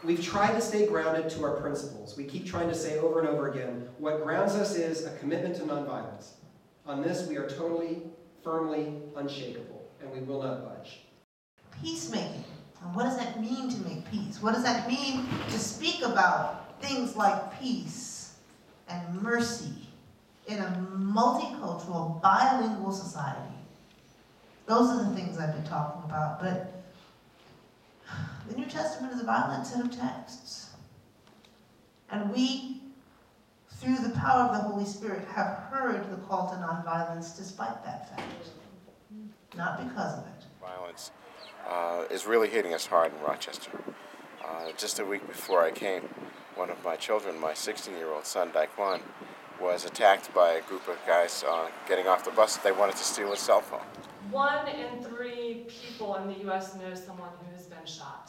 We've tried to stay grounded to our principles. We keep trying to say over and over again, what grounds us is a commitment to nonviolence. On this, we are totally, firmly unshakable, and we will not budge. Peacemaking. And what does that mean to make peace? What does that mean to speak about things like peace and mercy in a multicultural, bilingual society? Those are the things I've been talking about, but the New Testament is a violent set of texts. And we, through the power of the Holy Spirit, have heard the call to nonviolence despite that fact, not because of it. Violence is really hitting us hard in Rochester. Just a week before I came, one of my children, my 16-year-old son, Daquan, was attacked by a group of guys getting off the bus. They wanted to steal his cell phone. 1 in 3 people in the U.S. knows someone who has been shot.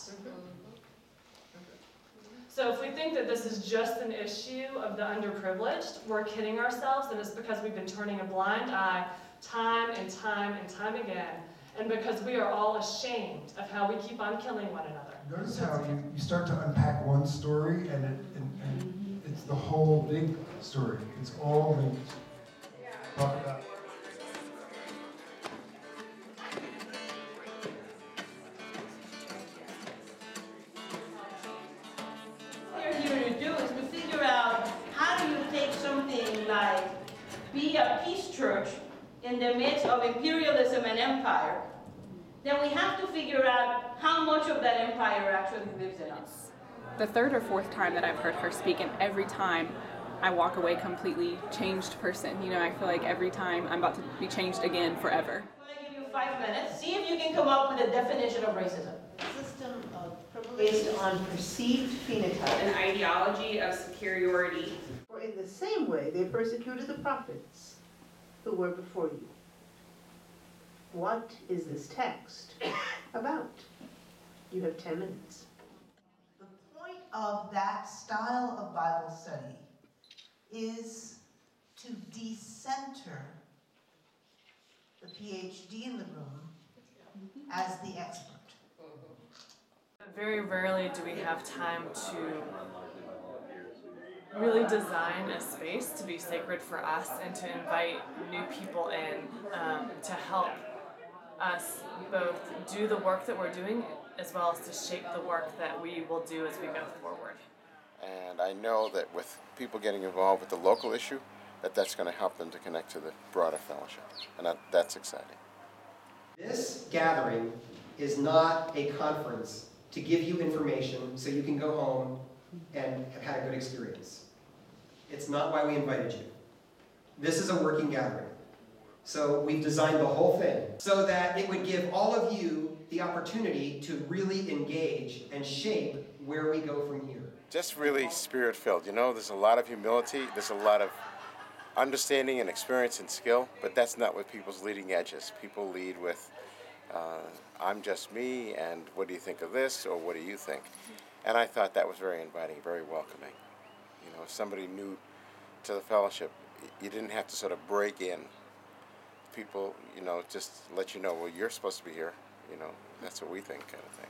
So if we think that this is just an issue of the underprivileged, we're kidding ourselves, and it's because we've been turning a blind eye time and time and time again, and because we are all ashamed of how we keep on killing one another. Notice how you start to unpack one story, and it's the whole big story. It's all linked. Talk about. Be a peace church in the midst of imperialism and empire, then we have to figure out how much of that empire actually lives in us. The third or fourth time that I've heard her speak, and every time I walk away completely changed person. You know, I feel like every time I'm about to be changed again forever. I'm going to give you 5 minutes. See if you can come up with a definition of racism. A system of privilege based on perceived phenotype. An ideology of superiority. For in the same way they persecuted the prophets who were before you. What is this text about? You have 10 minutes. The point of that style of Bible study is to decenter the PhD in the room as the expert. Very rarely do we have time to really design a space to be sacred for us and to invite new people in to help us both do the work that we're doing as well as to shape the work that we will do as we go forward. And I know that with people getting involved with the local issue, that's going to help them to connect to the broader fellowship. And that's exciting. This gathering is not a conference to give you information so you can go home and have had a good experience. It's not why we invited you. This is a working gathering. So we've designed the whole thing so that it would give all of you the opportunity to really engage and shape where we go from here. Just really spirit-filled. You know, there's a lot of humility, there's a lot of understanding and experience and skill, but that's not what people's leading edges. People lead with, I'm just me, and what do you think of this, or what do you think? And I thought that was very inviting, very welcoming. You know, if somebody new to the fellowship, you didn't have to sort of break in. People, you know, just let you know, well, you're supposed to be here. You know, that's what we think, kind of thing.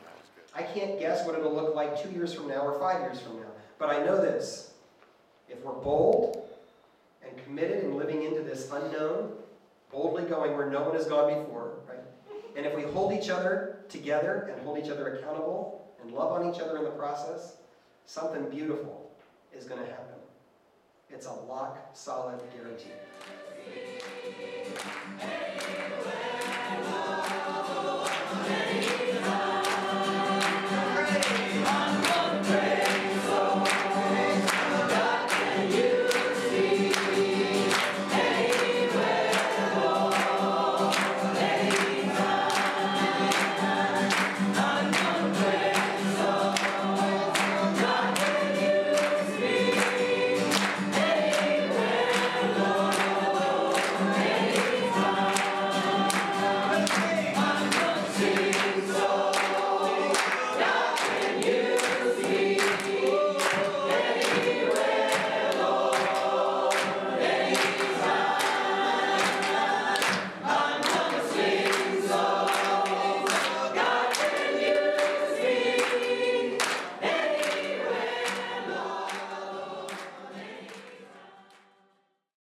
That was good. I can't guess what it'll look like 2 years from now or 5 years from now, but I know this. If we're bold and committed in living into this unknown, boldly going where no one has gone before, right? And if we hold each other together and hold each other accountable and love on each other in the process, something beautiful is going to happen. It's a lock, solid guarantee.